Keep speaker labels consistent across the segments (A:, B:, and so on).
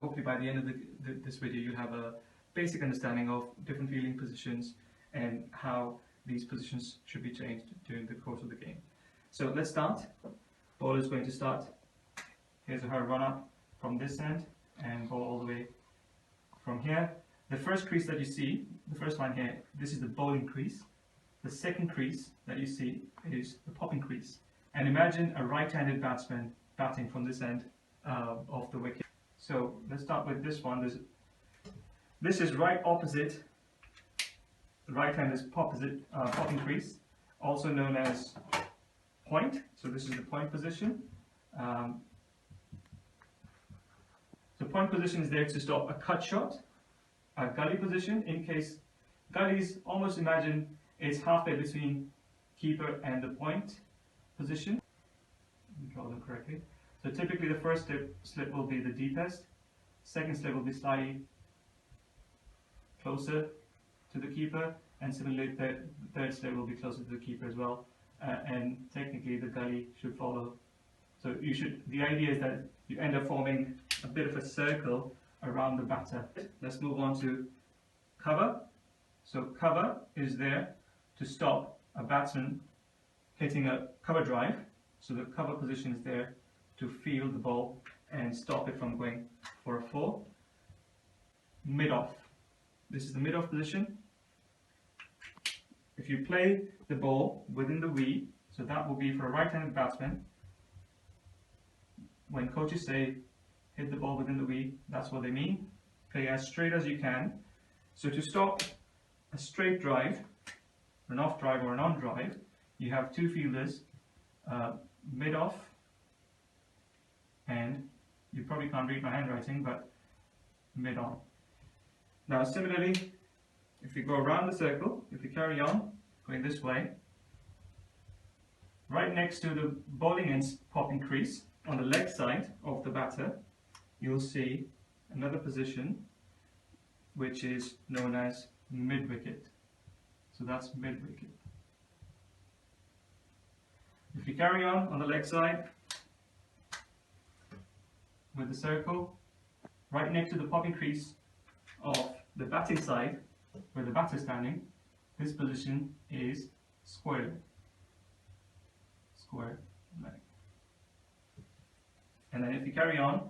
A: Hopefully by the end of this video you'll have a basic understanding of different fielding positions and how these positions should be changed during the course of the game. So let's start. Ball is going to start. Here's her run up from this end and ball all the way from here. The first crease that you see, the first line here, this is the bowling crease. The second crease that you see is the popping crease. And imagine a right-handed batsman batting from this end of the wicket. So let's start with this one. This is right opposite. The right hand is popping crease, also known as point. So this is the point position. The point position is there to stop a cut shot. A gully position, in case gullies, almost imagine it's halfway between keeper and the point position. Draw them correctly. So typically the first slip will be the deepest, second slip will be slightly closer to the keeper, and similarly the third slip will be closer to the keeper as well. And technically the gully should follow. So the idea is that you end up forming a bit of a circle around the batter. Let's move on to cover. So cover is there to stop a batsman hitting a cover drive. So the cover position is there to field the ball and stop it from going for a 4. Mid-off. This is the mid-off position. If you play the ball within the V, so that will be for a right-handed batsman. When coaches say hit the ball within the V, that's what they mean. Play as straight as you can. So to stop a straight drive, an off drive or an on drive, you have two fielders, mid-off, and you probably can't read my handwriting, but mid-on. Now similarly, if you go around the circle, if you carry on going this way, right next to the bowling end's popping crease on the leg side of the batter, you'll see another position which is known as mid-wicket. So that's mid-wicket. If you carry on the leg side with the circle, right next to the popping crease of the batting side, where the batter is standing, this position is square leg. Square leg. And then if you carry on,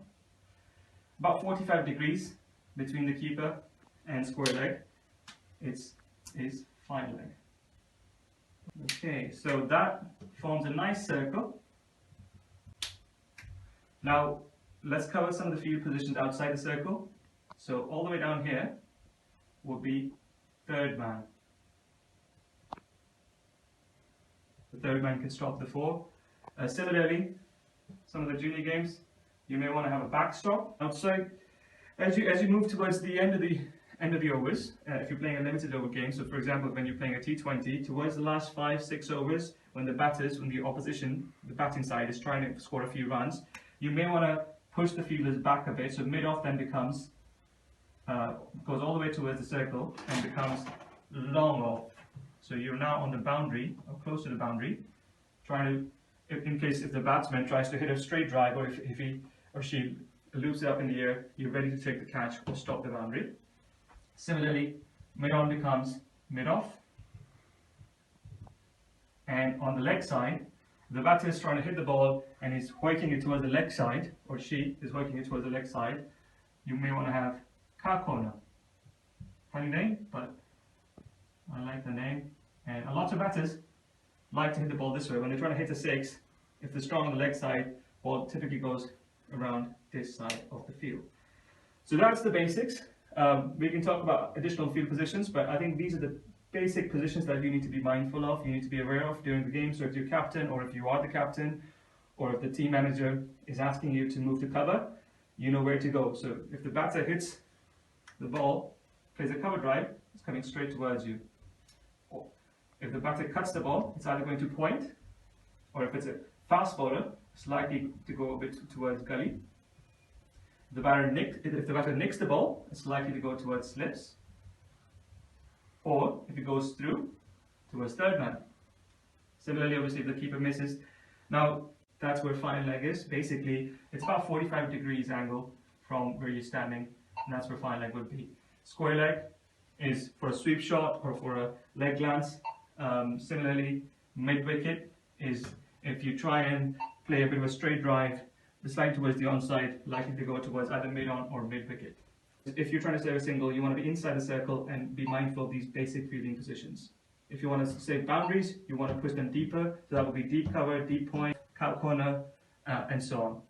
A: about 45 degrees between the keeper and square leg, is fine leg. Okay, so that forms a nice circle. Now let's cover some of the field positions outside the circle. So all the way down here will be third man. The third man can stop the 4. Similarly, some of the junior games, you may want to have a backstop outside. As you move towards the end of the overs, if you're playing a limited over game, so for example when you're playing a T20, towards the last 5-6 overs, when the opposition, the batting side, is trying to score a few runs, you may want to push the fielders back a bit. So mid-off then goes all the way towards the circle and becomes long off. So you're now on the boundary, or close to the boundary, trying to, in case if the batsman tries to hit a straight drive, or if he or she loops it up in the air, you're ready to take the catch or stop the boundary. Similarly, mid-on becomes mid-off. And on the leg side, the batter is trying to hit the ball and is hoiking it towards the leg side, or she is hoiking it towards the leg side. You may want to have car corner. Funny name, but I like the name. And a lot of batters like to hit the ball this way. When they're trying to hit a 6, if they're strong on the leg side, ball typically goes around this side of the field. So that's the basics. We can talk about additional field positions, but I think these are the basic positions that you need to be mindful of, you need to be aware of during the game. So if you're captain, or if you are the captain, or if the team manager is asking you to move to cover, you know where to go. So if the batter hits the ball, plays a cover drive, it's coming straight towards you. Or if the batter cuts the ball, it's either going to point, or if it's a fast bowler, it's likely to go a bit towards gully. If the batter nicks the ball, it's likely to go towards slips. Or if it goes through, towards third man. Similarly, obviously, if the keeper misses. Now, that's where fine leg is. Basically, it's about 45 degrees angle from where you're standing, and that's where fine leg would be. Square leg is for a sweep shot or for a leg glance. Similarly, mid wicket is if you try and play a bit of a straight drive, the slide towards the onside, likely to go towards either mid on or mid wicket. If you're trying to save a single, you want to be inside the circle and be mindful of these basic fielding positions. If you want to save boundaries, you want to push them deeper, so that would be deep cover, deep point, cow corner, and so on.